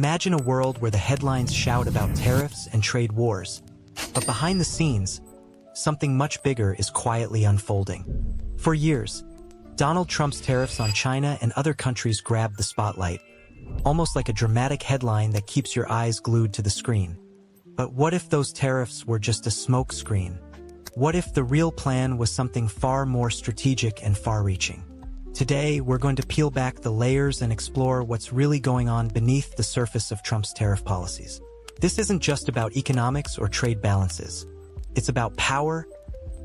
Imagine a world where the headlines shout about tariffs and trade wars, but behind the scenes, something much bigger is quietly unfolding. For years, Donald Trump's tariffs on China and other countries grabbed the spotlight, almost like a dramatic headline that keeps your eyes glued to the screen. But what if those tariffs were just a smoke screen? What if the real plan was something far more strategic and far-reaching? Today, we're going to peel back the layers and explore what's really going on beneath the surface of Trump's tariff policies. This isn't just about economics or trade balances. It's about power,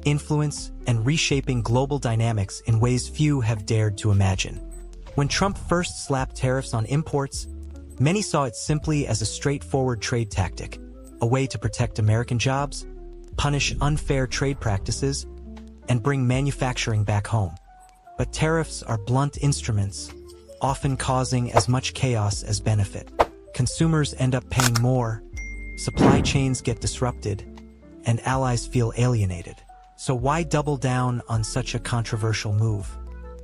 influence, and reshaping global dynamics in ways few have dared to imagine. When Trump first slapped tariffs on imports, many saw it simply as a straightforward trade tactic, a way to protect American jobs, punish unfair trade practices, and bring manufacturing back home. But tariffs are blunt instruments, often causing as much chaos as benefit. Consumers end up paying more, supply chains get disrupted, and allies feel alienated. So why double down on such a controversial move?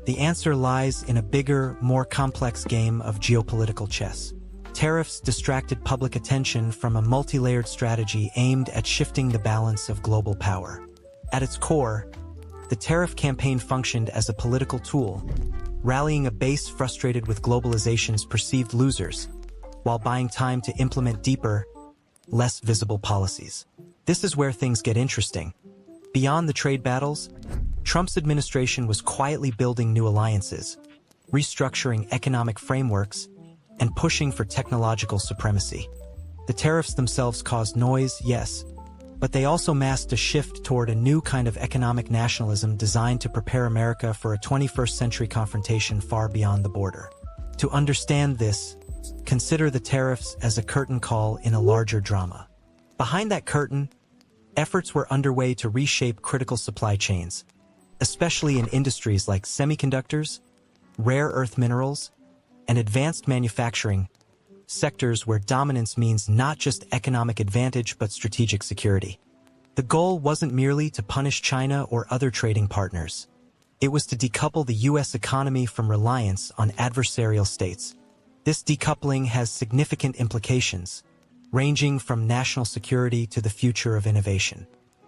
The answer lies in a bigger, more complex game of geopolitical chess. Tariffs distracted public attention from a multi-layered strategy aimed at shifting the balance of global power. At its core, the tariff campaign functioned as a political tool, rallying a base frustrated with globalization's perceived losers, while buying time to implement deeper, less visible policies. This is where things get interesting. Beyond the trade battles, Trump's administration was quietly building new alliances, restructuring economic frameworks, and pushing for technological supremacy. The tariffs themselves caused noise, yes, but they also masked a shift toward a new kind of economic nationalism designed to prepare America for a 21st century confrontation far beyond the border. To understand this, consider the tariffs as a curtain call in a larger drama. Behind that curtain, efforts were underway to reshape critical supply chains, especially in industries like semiconductors, rare earth minerals, and advanced manufacturing, sectors where dominance means not just economic advantage but strategic security. The goal wasn't merely to punish China or other trading partners. It was to decouple the U.S. economy from reliance on adversarial states. This decoupling has significant implications, ranging from national security to the future of innovation.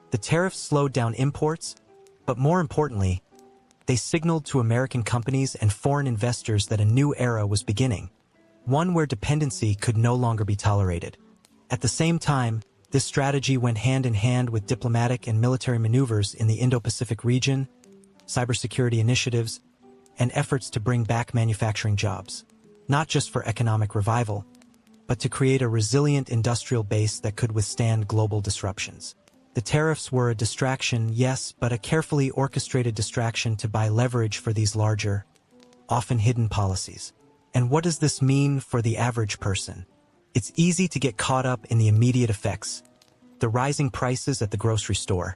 The tariffs slowed down imports, but more importantly, they signaled to American companies and foreign investors that a new era was beginning, one where dependency could no longer be tolerated. At the same time, this strategy went hand in hand with diplomatic and military maneuvers in the Indo-Pacific region, cybersecurity initiatives, and efforts to bring back manufacturing jobs, not just for economic revival, but to create a resilient industrial base that could withstand global disruptions. The tariffs were a distraction, yes, but a carefully orchestrated distraction to buy leverage for these larger, often hidden policies. And what does this mean for the average person? It's easy to get caught up in the immediate effects, the rising prices at the grocery store,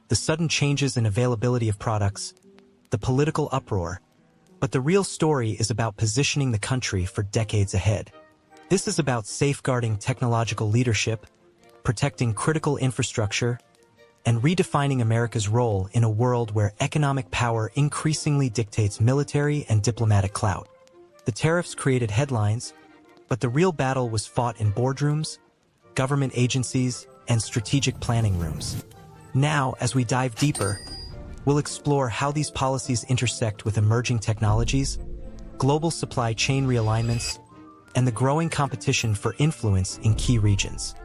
the sudden changes in availability of products, the political uproar. But the real story is about positioning the country for decades ahead. This is about safeguarding technological leadership, protecting critical infrastructure, and redefining America's role in a world where economic power increasingly dictates military and diplomatic clout. The tariffs created headlines, but the real battle was fought in boardrooms, government agencies, and strategic planning rooms. Now, as we dive deeper, we'll explore how these policies intersect with emerging technologies, global supply chain realignments, and the growing competition for influence in key regions.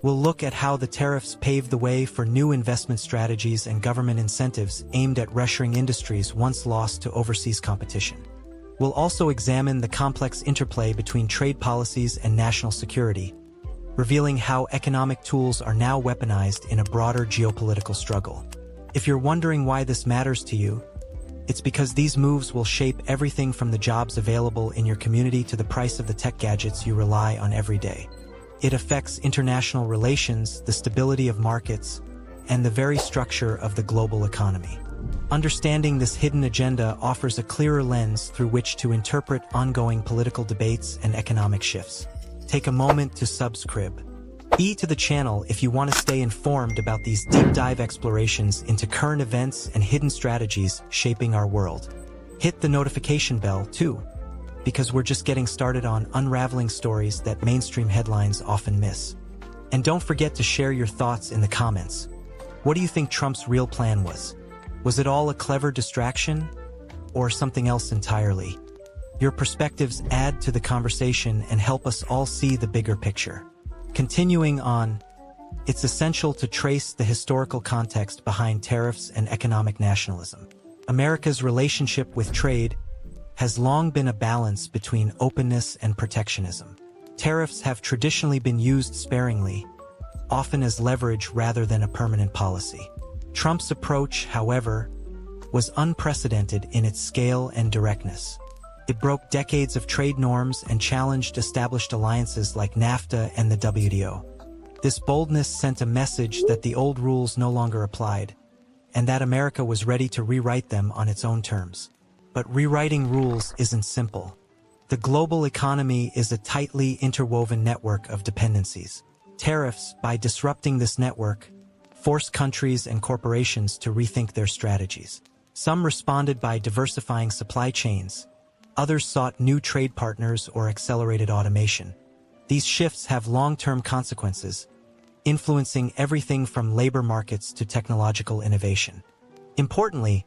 We'll look at how the tariffs paved the way for new investment strategies and government incentives aimed at reshoring industries once lost to overseas competition. We'll also examine the complex interplay between trade policies and national security, revealing how economic tools are now weaponized in a broader geopolitical struggle. If you're wondering why this matters to you, it's because these moves will shape everything from the jobs available in your community to the price of the tech gadgets you rely on every day. It affects international relations, the stability of markets, and the very structure of the global economy. Understanding this hidden agenda offers a clearer lens through which to interpret ongoing political debates and economic shifts. Take a moment to subscribe to the channel if you want to stay informed about these deep dive explorations into current events and hidden strategies shaping our world. Hit the notification bell too, because we're just getting started on unraveling stories that mainstream headlines often miss. And don't forget to share your thoughts in the comments. What do you think Trump's real plan was? Was it all a clever distraction, or something else entirely? Your perspectives add to the conversation and help us all see the bigger picture. Continuing on, it's essential to trace the historical context behind tariffs and economic nationalism. America's relationship with trade has long been a balance between openness and protectionism. Tariffs have traditionally been used sparingly, often as leverage rather than a permanent policy. Trump's approach, however, was unprecedented in its scale and directness. It broke decades of trade norms and challenged established alliances like NAFTA and the WTO. This boldness sent a message that the old rules no longer applied, and that America was ready to rewrite them on its own terms. But rewriting rules isn't simple. The global economy is a tightly interwoven network of dependencies. Tariffs, by disrupting this network, forced countries and corporations to rethink their strategies. Some responded by diversifying supply chains. Others sought new trade partners or accelerated automation. These shifts have long-term consequences, influencing everything from labor markets to technological innovation. Importantly,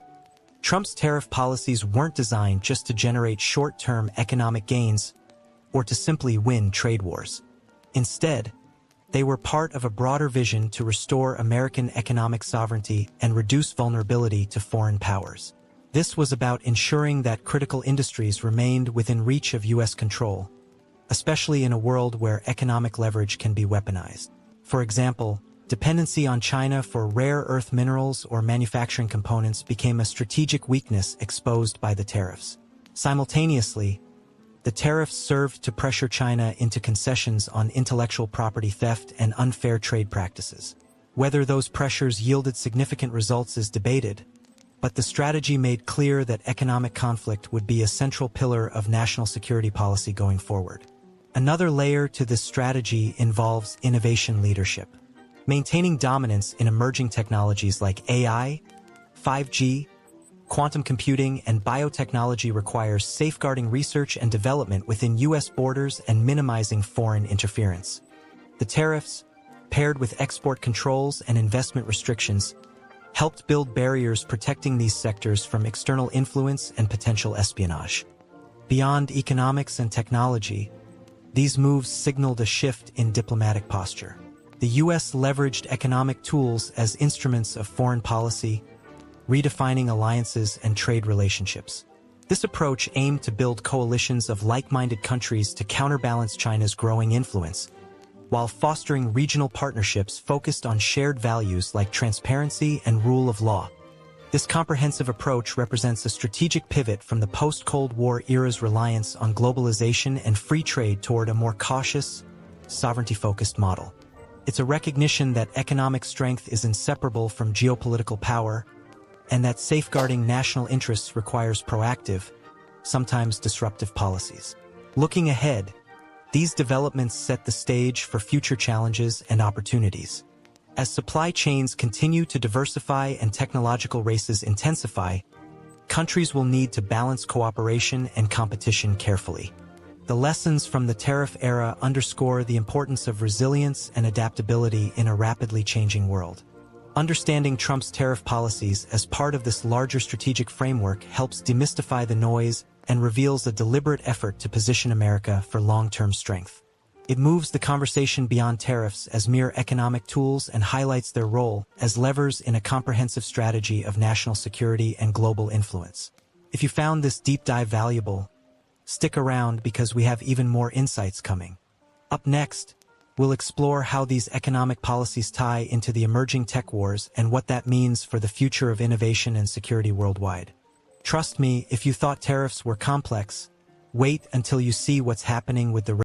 Trump's tariff policies weren't designed just to generate short-term economic gains or to simply win trade wars. Instead, they were part of a broader vision to restore American economic sovereignty and reduce vulnerability to foreign powers. This was about ensuring that critical industries remained within reach of U.S. control, especially in a world where economic leverage can be weaponized. For example, dependency on China for rare earth minerals or manufacturing components became a strategic weakness exposed by the tariffs. Simultaneously, the tariffs served to pressure China into concessions on intellectual property theft and unfair trade practices. Whether those pressures yielded significant results is debated, but the strategy made clear that economic conflict would be a central pillar of national security policy going forward. Another layer to this strategy involves innovation leadership. Maintaining dominance in emerging technologies like AI, 5G, quantum computing, and biotechnology requires safeguarding research and development within U.S. borders and minimizing foreign interference. The tariffs, paired with export controls and investment restrictions, helped build barriers protecting these sectors from external influence and potential espionage. Beyond economics and technology, these moves signaled a shift in diplomatic posture. The U.S. leveraged economic tools as instruments of foreign policy, redefining alliances and trade relationships. This approach aimed to build coalitions of like-minded countries to counterbalance China's growing influence, while fostering regional partnerships focused on shared values like transparency and rule of law. This comprehensive approach represents a strategic pivot from the post-Cold War era's reliance on globalization and free trade toward a more cautious, sovereignty-focused model. It's a recognition that economic strength is inseparable from geopolitical power, and that safeguarding national interests requires proactive, sometimes disruptive policies. Looking ahead, these developments set the stage for future challenges and opportunities. As supply chains continue to diversify and technological races intensify, countries will need to balance cooperation and competition carefully. The lessons from the tariff era underscore the importance of resilience and adaptability in a rapidly changing world. Understanding Trump's tariff policies as part of this larger strategic framework helps demystify the noise and reveals a deliberate effort to position America for long-term strength. It moves the conversation beyond tariffs as mere economic tools and highlights their role as levers in a comprehensive strategy of national security and global influence. If you found this deep dive valuable, stick around because we have even more insights coming. Up next, we'll explore how these economic policies tie into the emerging tech wars and what that means for the future of innovation and security worldwide. Trust me, if you thought tariffs were complex, wait until you see what's happening with the